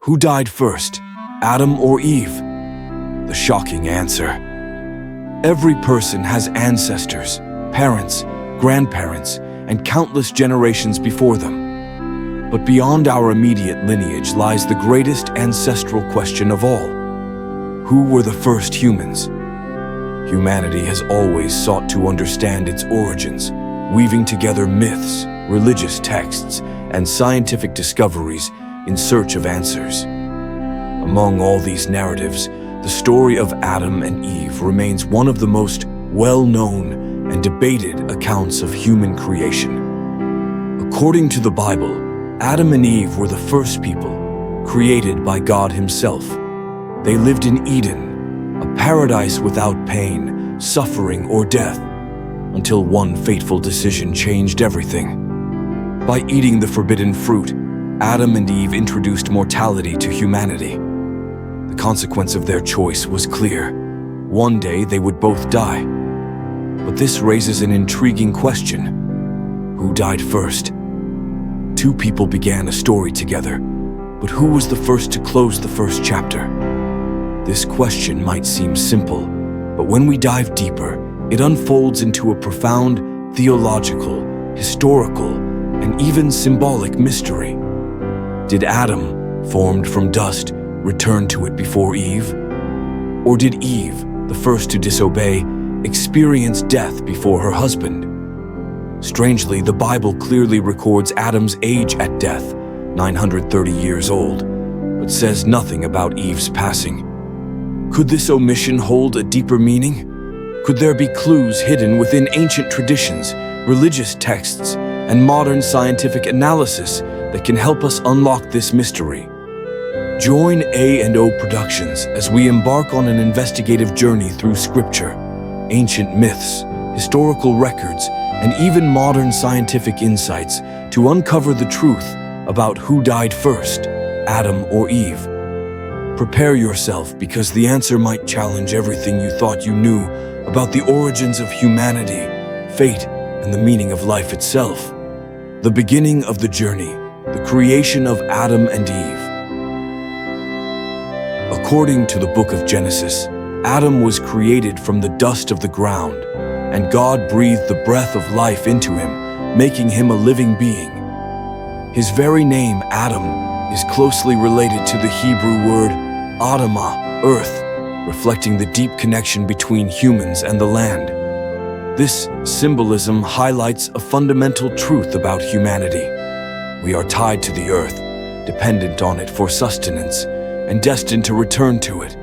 Who died first, Adam or Eve? The shocking answer. Every person has ancestors, parents, grandparents, and countless generations before them. But beyond our immediate lineage lies the greatest ancestral question of all. Who were the first humans? Humanity has always sought to understand its origins, weaving together myths, religious texts, and scientific discoveries in search of answers. Among all these narratives, the story of Adam and Eve remains one of the most well-known and debated accounts of human creation. According to the Bible, Adam and Eve were the first people, created by God Himself. They lived in Eden, a paradise without pain, suffering, or death, until one fateful decision changed everything. By eating the forbidden fruit, Adam and Eve introduced mortality to humanity. The consequence of their choice was clear. One day they would both die. But this raises an intriguing question. Who died first? Two people began a story together, but who was the first to close the first chapter? This question might seem simple, but when we dive deeper, it unfolds into a profound theological, historical, and even symbolic mystery. Did Adam, formed from dust, return to it before Eve? Or did Eve, the first to disobey, experience death before her husband? Strangely, the Bible clearly records Adam's age at death, 930 years old, but says nothing about Eve's passing. Could this omission hold a deeper meaning? Could there be clues hidden within ancient traditions, religious texts, and modern scientific analysis that can help us unlock this mystery? Join A&O Productions as we embark on an investigative journey through scripture, ancient myths, historical records, and even modern scientific insights to uncover the truth about who died first, Adam or Eve. Prepare yourself, because the answer might challenge everything you thought you knew about the origins of humanity, fate, and the meaning of life itself. The beginning of the journey, the creation of Adam and Eve. According to the book of Genesis, Adam was created from the dust of the ground, and God breathed the breath of life into him, making him a living being. His very name, Adam, is closely related to the Hebrew word Adamah, earth, reflecting the deep connection between humans and the land. This symbolism highlights a fundamental truth about humanity. We are tied to the earth, dependent on it for sustenance, and destined to return to it.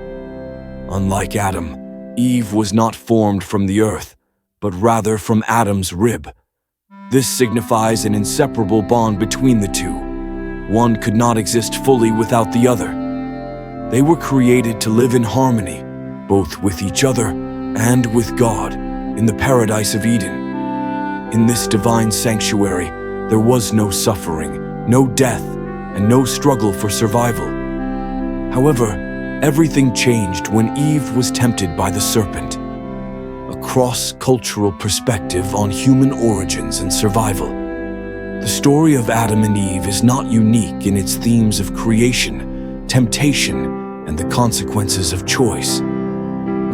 Unlike Adam, Eve was not formed from the earth, but rather from Adam's rib. This signifies an inseparable bond between the two. One could not exist fully without the other. They were created to live in harmony, both with each other and with God, in the paradise of Eden. In this divine sanctuary, there was no suffering, no death, and no struggle for survival. However, everything changed when Eve was tempted by the serpent. A cross-cultural perspective on human origins and survival. The story of Adam and Eve is not unique in its themes of creation, temptation, and the consequences of choice.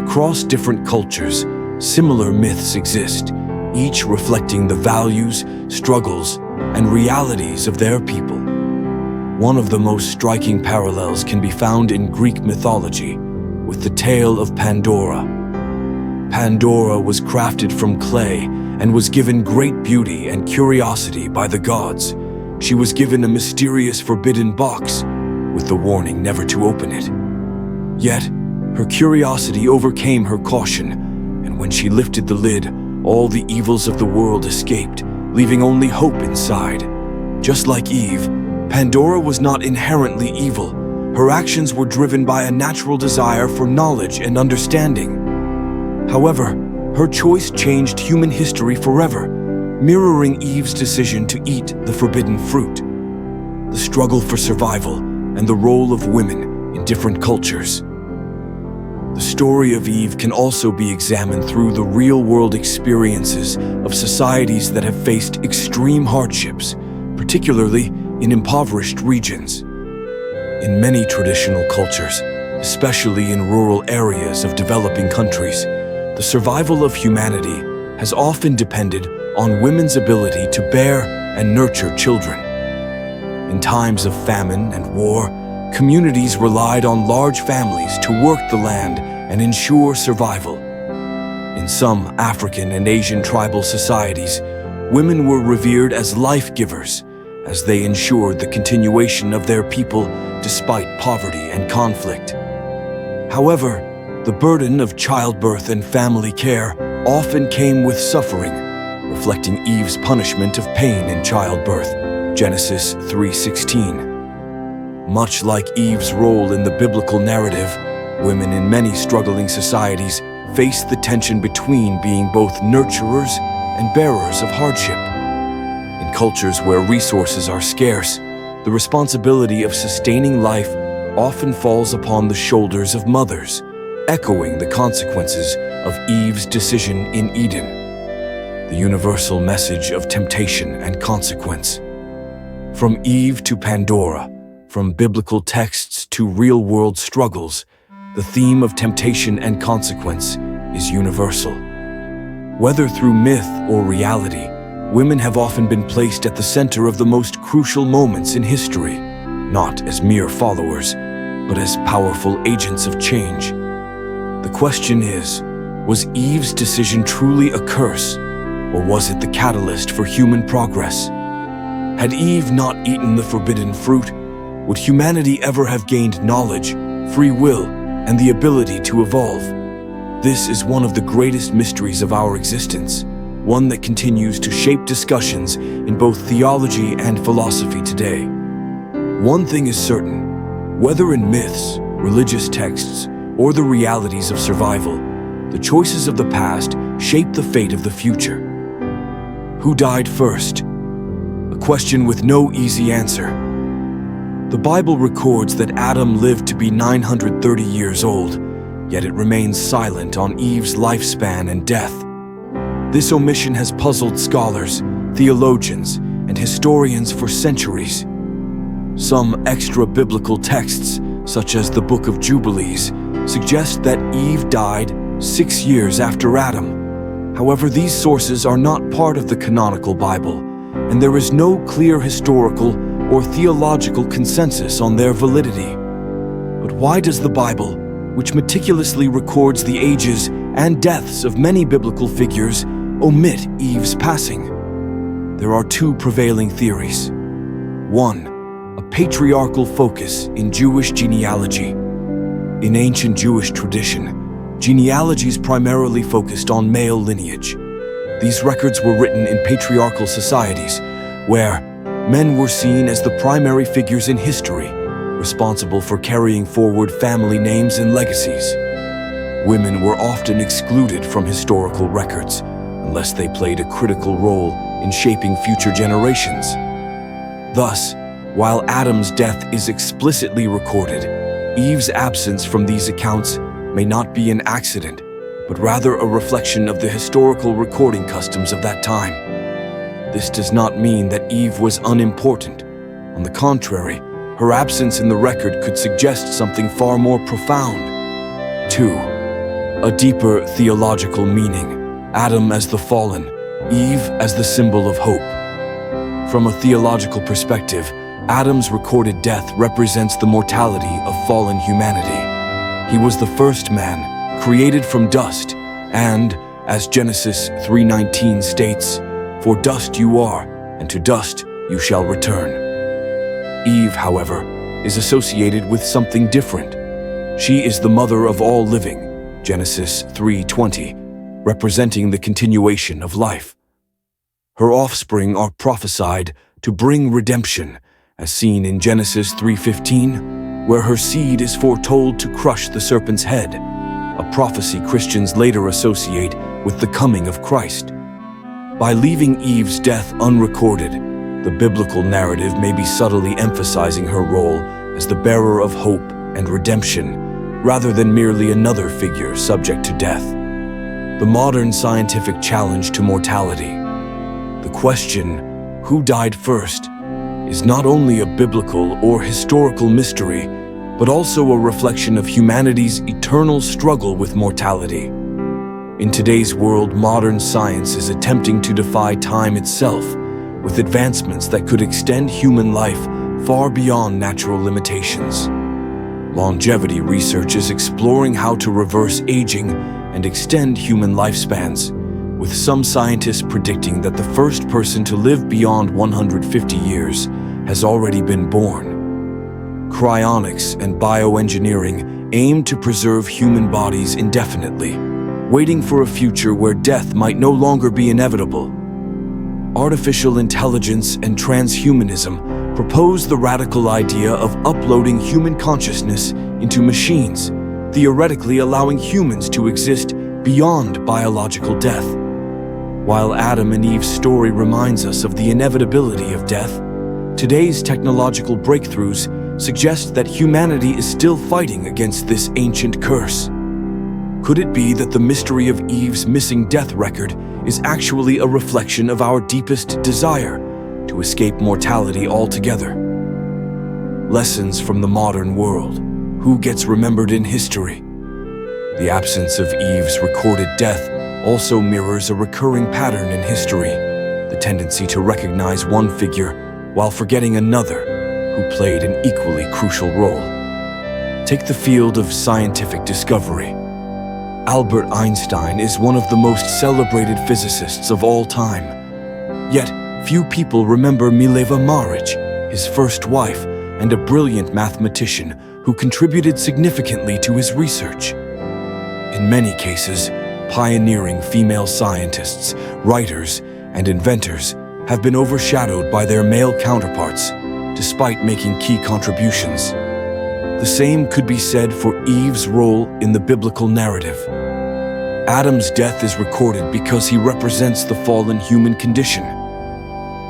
Across different cultures, similar myths exist, each reflecting the values, struggles, and realities of their people. One of the most striking parallels can be found in Greek mythology, with the tale of Pandora. Pandora was crafted from clay and was given great beauty and curiosity by the gods. She was given a mysterious forbidden box, with the warning never to open it. Yet, her curiosity overcame her caution, and when she lifted the lid, all the evils of the world escaped, leaving only hope inside. Just like Eve, Pandora was not inherently evil. Her actions were driven by a natural desire for knowledge and understanding. However, her choice changed human history forever, mirroring Eve's decision to eat the forbidden fruit. The struggle for survival and the role of women in different cultures. The story of Eve can also be examined through the real-world experiences of societies that have faced extreme hardships, particularly in impoverished regions. In many traditional cultures, especially in rural areas of developing countries, the survival of humanity has often depended on women's ability to bear and nurture children. In times of famine and war, communities relied on large families to work the land and ensure survival. In some African and Asian tribal societies, women were revered as life givers, as they ensured the continuation of their people despite poverty and conflict. However, the burden of childbirth and family care often came with suffering, reflecting Eve's punishment of pain in childbirth, Genesis 3:16. Much like Eve's role in the biblical narrative, women in many struggling societies face the tension between being both nurturers and bearers of hardship. In cultures where resources are scarce, the responsibility of sustaining life often falls upon the shoulders of mothers, echoing the consequences of Eve's decision in Eden. The universal message of temptation and consequence. From Eve to Pandora, from biblical texts to real-world struggles, the theme of temptation and consequence is universal. Whether through myth or reality, women have often been placed at the center of the most crucial moments in history, not as mere followers, but as powerful agents of change. The question is, was Eve's decision truly a curse, or was it the catalyst for human progress? Had Eve not eaten the forbidden fruit, would humanity ever have gained knowledge, free will, and the ability to evolve? This is one of the greatest mysteries of our existence, one that continues to shape discussions in both theology and philosophy today. One thing is certain, whether in myths, religious texts, or the realities of survival, the choices of the past shape the fate of the future. Who died first? A question with no easy answer. The Bible records that Adam lived to be 930 years old, yet it remains silent on Eve's lifespan and death. This omission has puzzled scholars, theologians, and historians for centuries. Some extra-biblical texts, such as the Book of Jubilees, suggest that Eve died 6 years after Adam. However, these sources are not part of the canonical Bible, and there is no clear historical or theological consensus on their validity. But why does the Bible, which meticulously records the ages and deaths of many biblical figures, omit Eve's passing? There are two prevailing theories. One, a patriarchal focus in Jewish genealogy. In ancient Jewish tradition, genealogies primarily focused on male lineage. These records were written in patriarchal societies, where men were seen as the primary figures in history, responsible for carrying forward family names and legacies. Women were often excluded from historical records, unless they played a critical role in shaping future generations. Thus, while Adam's death is explicitly recorded, Eve's absence from these accounts may not be an accident, but rather a reflection of the historical recording customs of that time. This does not mean that Eve was unimportant. On the contrary, her absence in the record could suggest something far more profound. 2. A deeper theological meaning. Adam as the fallen, Eve as the symbol of hope. From a theological perspective, Adam's recorded death represents the mortality of fallen humanity. He was the first man, created from dust, and, as Genesis 3:19 states, "For dust you are, and to dust you shall return." Eve, however, is associated with something different. She is the mother of all living, Genesis 3:20, representing the continuation of life. Her offspring are prophesied to bring redemption, as seen in Genesis 3:15, where her seed is foretold to crush the serpent's head, a prophecy Christians later associate with the coming of Christ. By leaving Eve's death unrecorded, the biblical narrative may be subtly emphasizing her role as the bearer of hope and redemption, rather than merely another figure subject to death. The modern scientific challenge to mortality. The question, who died first, is not only a biblical or historical mystery, but also a reflection of humanity's eternal struggle with mortality. In today's world, modern science is attempting to defy time itself, with advancements that could extend human life far beyond natural limitations. Longevity research is exploring how to reverse aging and extend human lifespans, with some scientists predicting that the first person to live beyond 150 years has already been born. Cryonics and bioengineering aim to preserve human bodies indefinitely, waiting for a future where death might no longer be inevitable. Artificial intelligence and transhumanism propose the radical idea of uploading human consciousness into machines, theoretically allowing humans to exist beyond biological death. While Adam and Eve's story reminds us of the inevitability of death, today's technological breakthroughs suggest that humanity is still fighting against this ancient curse. Could it be that the mystery of Eve's missing death record is actually a reflection of our deepest desire to escape mortality altogether? Lessons from the modern world. Who gets remembered in history? The absence of Eve's recorded death also mirrors a recurring pattern in history, the tendency to recognize one figure while forgetting another who played an equally crucial role. Take the field of scientific discovery. Albert Einstein is one of the most celebrated physicists of all time. Yet, few people remember Mileva Maric, his first wife and a brilliant mathematician who contributed significantly to his research. In many cases, pioneering female scientists, writers, and inventors have been overshadowed by their male counterparts, despite making key contributions. The same could be said for Eve's role in the biblical narrative. Adam's death is recorded because he represents the fallen human condition.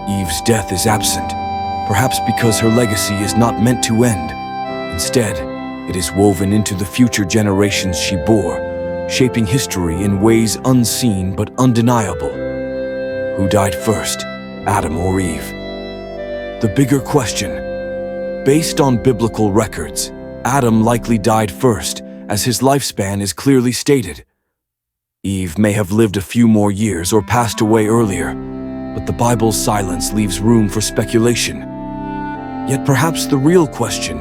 Eve's death is absent, perhaps because her legacy is not meant to end. Instead, it is woven into the future generations she bore, shaping history in ways unseen but undeniable. Who died first, Adam or Eve? The bigger question. Based on biblical records, Adam likely died first, as his lifespan is clearly stated. Eve may have lived a few more years or passed away earlier, but the Bible's silence leaves room for speculation. Yet perhaps the real question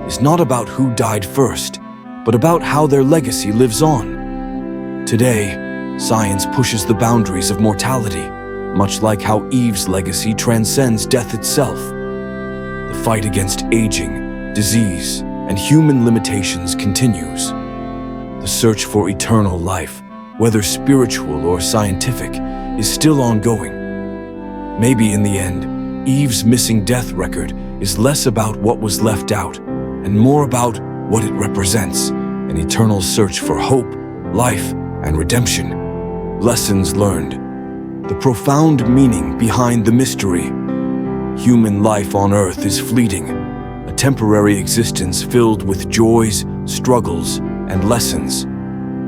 is not about who died first, but about how their legacy lives on. Today, science pushes the boundaries of mortality, much like how Eve's legacy transcends death itself. The fight against aging, disease, and human limitations continues. The search for eternal life, whether spiritual or scientific, is still ongoing. Maybe in the end, Eve's missing death record is less about what was left out and more about what it represents, an eternal search for hope, life, and redemption. Lessons learned. The profound meaning behind the mystery. Human life on Earth is fleeting, a temporary existence filled with joys, struggles, and lessons.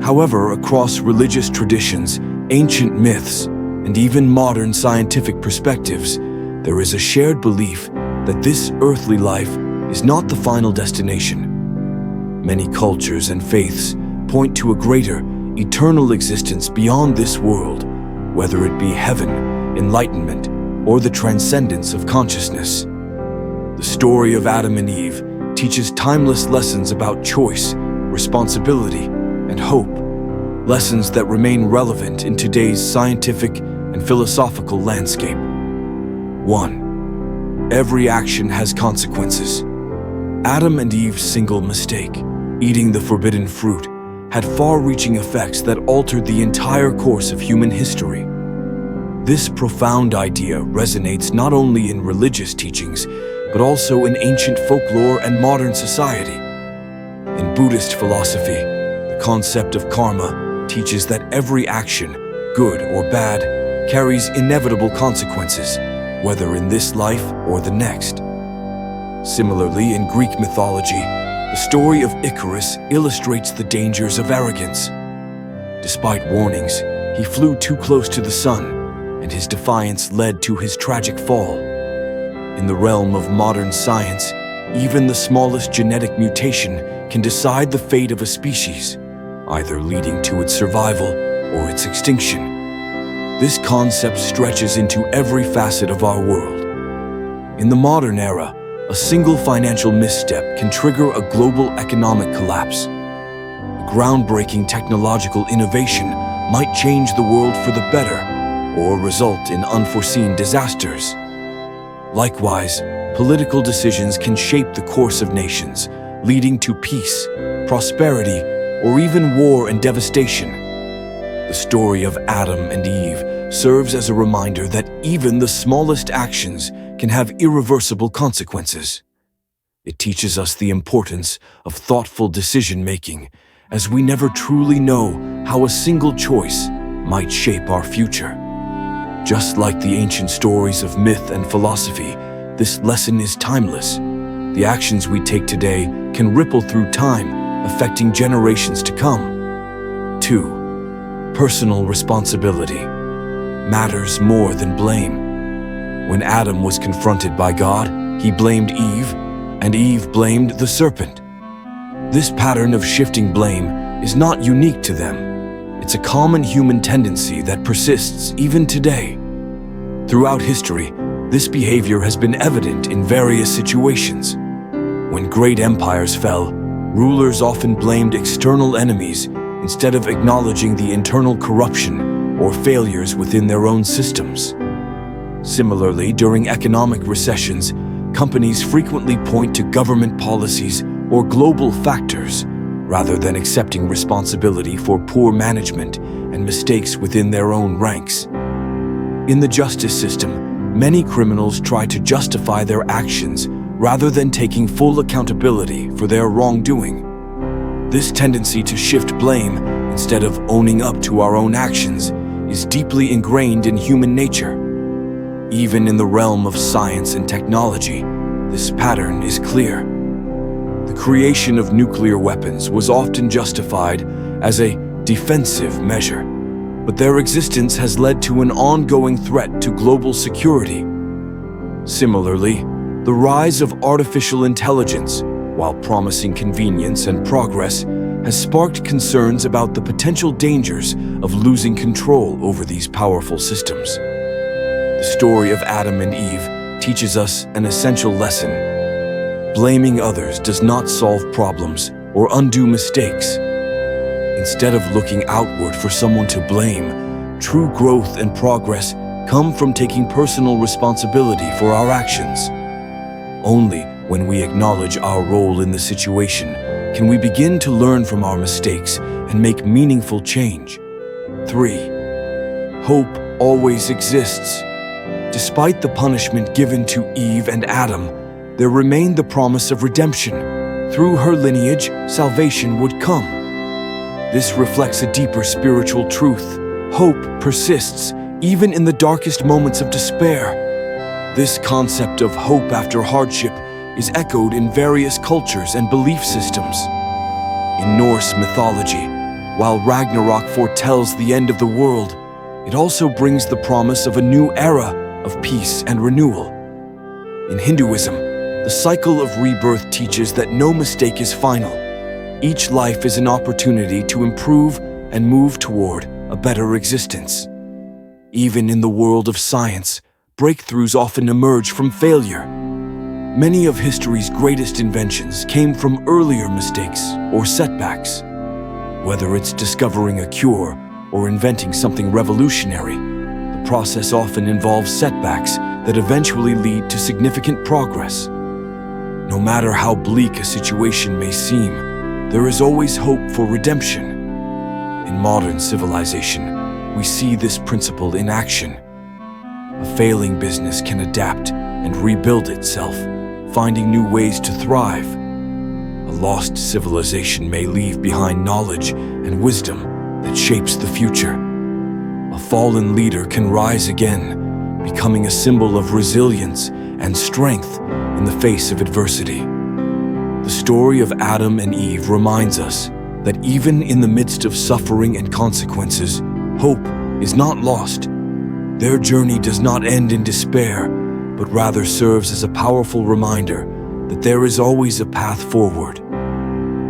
However, across religious traditions, ancient myths, and even modern scientific perspectives, there is a shared belief that this earthly life is not the final destination. Many cultures and faiths point to a greater, eternal existence beyond this world, whether it be heaven, enlightenment, or the transcendence of consciousness. The story of Adam and Eve teaches timeless lessons about choice, responsibility, and hope, lessons that remain relevant in today's scientific and philosophical landscape. 1. Every action has consequences. Adam and Eve's single mistake, eating the forbidden fruit, had far-reaching effects that altered the entire course of human history. This profound idea resonates not only in religious teachings, but also in ancient folklore and modern society. In Buddhist philosophy, the concept of karma teaches that every action, good or bad, carries inevitable consequences, whether in this life or the next. Similarly, in Greek mythology, the story of Icarus illustrates the dangers of arrogance. Despite warnings, he flew too close to the sun, and his defiance led to his tragic fall. In the realm of modern science, even the smallest genetic mutation can decide the fate of a species, either leading to its survival or its extinction. This concept stretches into every facet of our world. In the modern era, a single financial misstep can trigger a global economic collapse. A groundbreaking technological innovation might change the world for the better or result in unforeseen disasters. Likewise, political decisions can shape the course of nations, leading to peace, prosperity, or even war and devastation. The story of Adam and Eve serves as a reminder that even the smallest actions can have irreversible consequences. It teaches us the importance of thoughtful decision-making, as we never truly know how a single choice might shape our future. Just like the ancient stories of myth and philosophy, this lesson is timeless. The actions we take today can ripple through time, affecting generations to come. 2. Personal responsibility matters more than blame. When Adam was confronted by God, he blamed Eve, and Eve blamed the serpent. This pattern of shifting blame is not unique to them. It's a common human tendency that persists even today. Throughout history, this behavior has been evident in various situations. When great empires fell, rulers often blamed external enemies instead of acknowledging the internal corruption or failures within their own systems. Similarly, during economic recessions, companies frequently point to government policies or global factors, rather than accepting responsibility for poor management and mistakes within their own ranks. In the justice system, many criminals try to justify their actions rather than taking full accountability for their wrongdoing. This tendency to shift blame instead of owning up to our own actions is deeply ingrained in human nature. Even in the realm of science and technology, this pattern is clear. The creation of nuclear weapons was often justified as a defensive measure, but their existence has led to an ongoing threat to global security. Similarly, the rise of artificial intelligence, while promising convenience and progress, has sparked concerns about the potential dangers of losing control over these powerful systems. The story of Adam and Eve teaches us an essential lesson. Blaming others does not solve problems or undo mistakes. Instead of looking outward for someone to blame, true growth and progress come from taking personal responsibility for our actions. Only when we acknowledge our role in the situation can we begin to learn from our mistakes and make meaningful change. 3. Hope always exists. Despite the punishment given to Eve and Adam, there remained the promise of redemption. Through her lineage, salvation would come. This reflects a deeper spiritual truth. Hope persists, even in the darkest moments of despair. This concept of hope after hardship is echoed in various cultures and belief systems. In Norse mythology, while Ragnarok foretells the end of the world, it also brings the promise of a new era of peace and renewal. In Hinduism, the cycle of rebirth teaches that no mistake is final. Each life is an opportunity to improve and move toward a better existence. Even in the world of science, breakthroughs often emerge from failure. Many of history's greatest inventions came from earlier mistakes or setbacks. Whether it's discovering a cure or inventing something revolutionary, the process often involves setbacks that eventually lead to significant progress. No matter how bleak a situation may seem, there is always hope for redemption. In modern civilization, we see this principle in action. A failing business can adapt and rebuild itself, finding new ways to thrive. A lost civilization may leave behind knowledge and wisdom that shapes the future. A fallen leader can rise again, becoming a symbol of resilience and strength in the face of adversity. The story of Adam and Eve reminds us that even in the midst of suffering and consequences, hope is not lost. Their journey does not end in despair, but rather serves as a powerful reminder that there is always a path forward.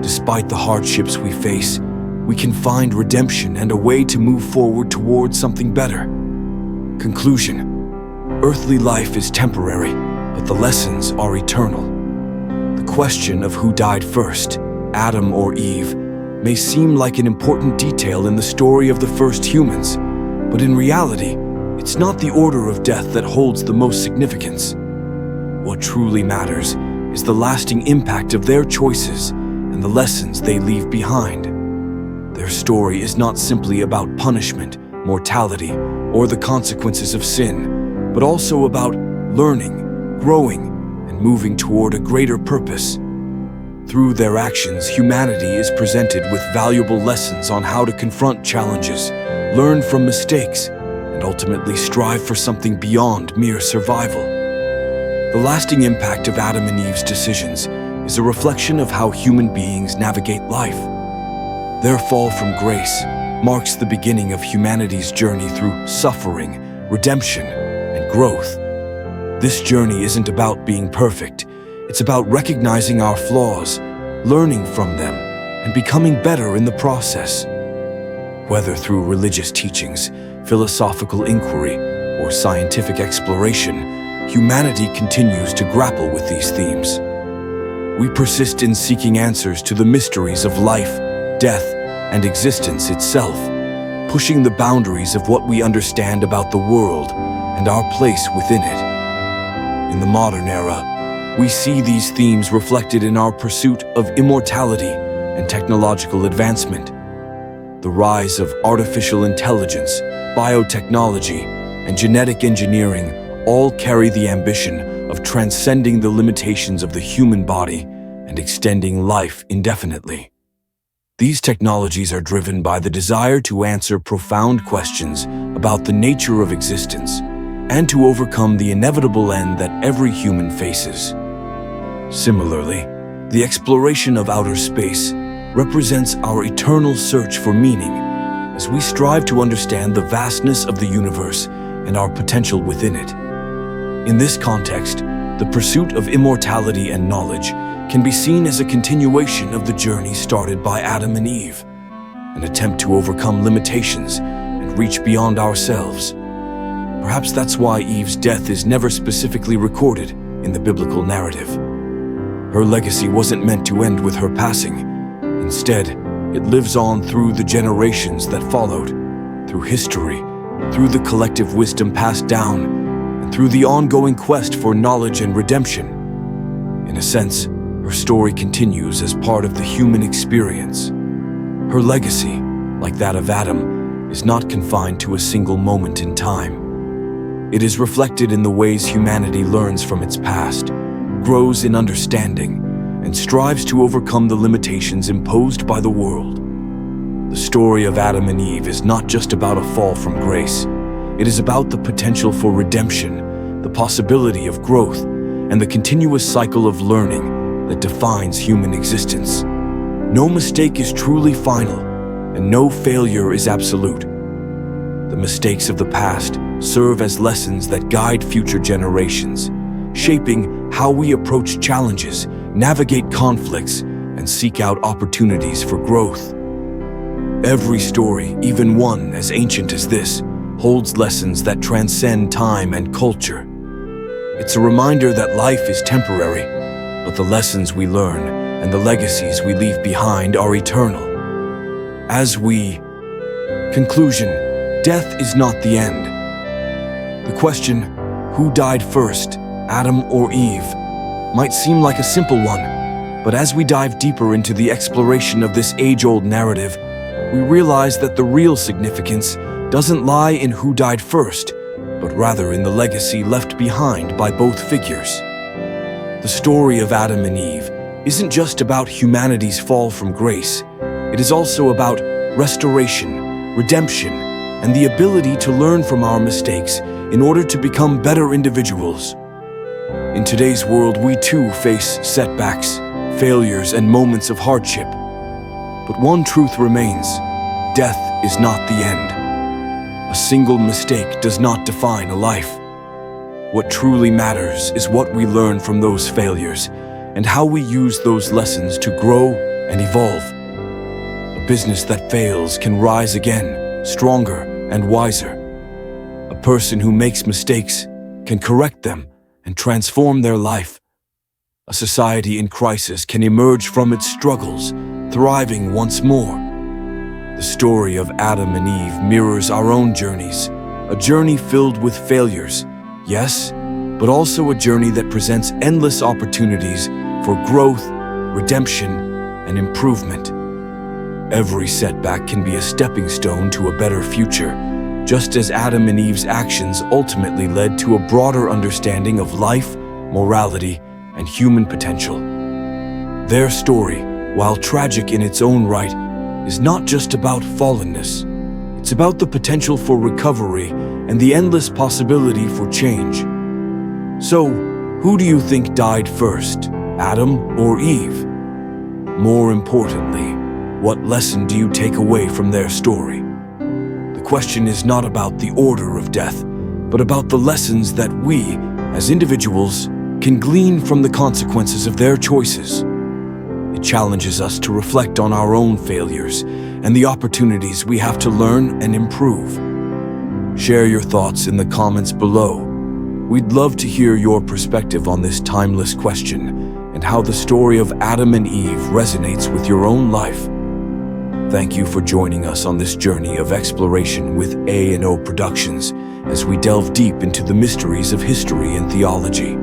Despite the hardships we face, we can find redemption and a way to move forward towards something better. Conclusion: earthly life is temporary, but the lessons are eternal. The question of who died first, Adam or Eve, may seem like an important detail in the story of the first humans, but in reality, it's not the order of death that holds the most significance. What truly matters is the lasting impact of their choices and the lessons they leave behind. Their story is not simply about punishment, mortality, or the consequences of sin, but also about learning, growing, and moving toward a greater purpose. Through their actions, humanity is presented with valuable lessons on how to confront challenges, learn from mistakes, and ultimately strive for something beyond mere survival. The lasting impact of Adam and Eve's decisions is a reflection of how human beings navigate life. Their fall from grace marks the beginning of humanity's journey through suffering, redemption, and growth. This journey isn't about being perfect. It's about recognizing our flaws, learning from them, and becoming better in the process. Whether through religious teachings, philosophical inquiry, or scientific exploration, humanity continues to grapple with these themes. We persist in seeking answers to the mysteries of life, death, and existence itself, pushing the boundaries of what we understand about the world and our place within it. In the modern era, we see these themes reflected in our pursuit of immortality and technological advancement. The rise of artificial intelligence, biotechnology, and genetic engineering all carry the ambition of transcending the limitations of the human body and extending life indefinitely. These technologies are driven by the desire to answer profound questions about the nature of existence and to overcome the inevitable end that every human faces. Similarly, the exploration of outer space represents our eternal search for meaning as we strive to understand the vastness of the universe and our potential within it. In this context, the pursuit of immortality and knowledge can be seen as a continuation of the journey started by Adam and Eve, an attempt to overcome limitations and reach beyond ourselves. Perhaps that's why Eve's death is never specifically recorded in the biblical narrative. Her legacy wasn't meant to end with her passing. Instead, it lives on through the generations that followed, through history, through the collective wisdom passed down, and through the ongoing quest for knowledge and redemption. In a sense, her story continues as part of the human experience. Her legacy, like that of Adam, is not confined to a single moment in time. It is reflected in the ways humanity learns from its past, grows in understanding, and strives to overcome the limitations imposed by the world. The story of Adam and Eve is not just about a fall from grace. It is about the potential for redemption, the possibility of growth, and the continuous cycle of learning that defines human existence. No mistake is truly final, and no failure is absolute. The mistakes of the past serve as lessons that guide future generations, shaping how we approach challenges, navigate conflicts, and seek out opportunities for growth. Every story, even one as ancient as this, holds lessons that transcend time and culture. It's a reminder that life is temporary, but the lessons we learn and the legacies we leave behind are eternal. Conclusion, death is not the end. The question, who died first, Adam or Eve, might seem like a simple one, but as we dive deeper into the exploration of this age-old narrative, we realize that the real significance doesn't lie in who died first, but rather in the legacy left behind by both figures. The story of Adam and Eve isn't just about humanity's fall from grace. It is also about restoration, redemption, and the ability to learn from our mistakes in order to become better individuals. In today's world, we too face setbacks, failures, and moments of hardship. But one truth remains: death is not the end. A single mistake does not define a life. What truly matters is what we learn from those failures and how we use those lessons to grow and evolve. A business that fails can rise again, stronger and wiser. A person who makes mistakes can correct them and transform their life. A society in crisis can emerge from its struggles, thriving once more. The story of Adam and Eve mirrors our own journeys, a journey filled with failures, yes, but also a journey that presents endless opportunities for growth, redemption, and improvement. Every setback can be a stepping stone to a better future, just as Adam and Eve's actions ultimately led to a broader understanding of life, morality, and human potential. Their story, while tragic in its own right, is not just about fallenness. It's about the potential for recovery and the endless possibility for change. So, who do you think died first, Adam or Eve? More importantly, what lesson do you take away from their story? The question is not about the order of death, but about the lessons that we, as individuals, can glean from the consequences of their choices. It challenges us to reflect on our own failures and the opportunities we have to learn and improve. Share your thoughts in the comments below. We'd love to hear your perspective on this timeless question and how the story of Adam and Eve resonates with your own life. Thank you for joining us on this journey of exploration with A&O Productions as we delve deep into the mysteries of history and theology.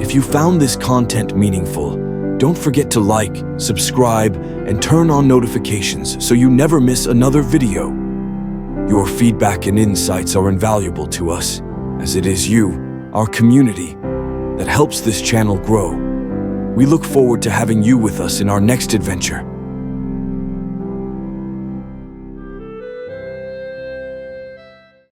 If you found this content meaningful, don't forget to like, subscribe, and turn on notifications so you never miss another video. Your feedback and insights are invaluable to us, as it is you, our community, that helps this channel grow. We look forward to having you with us in our next adventure.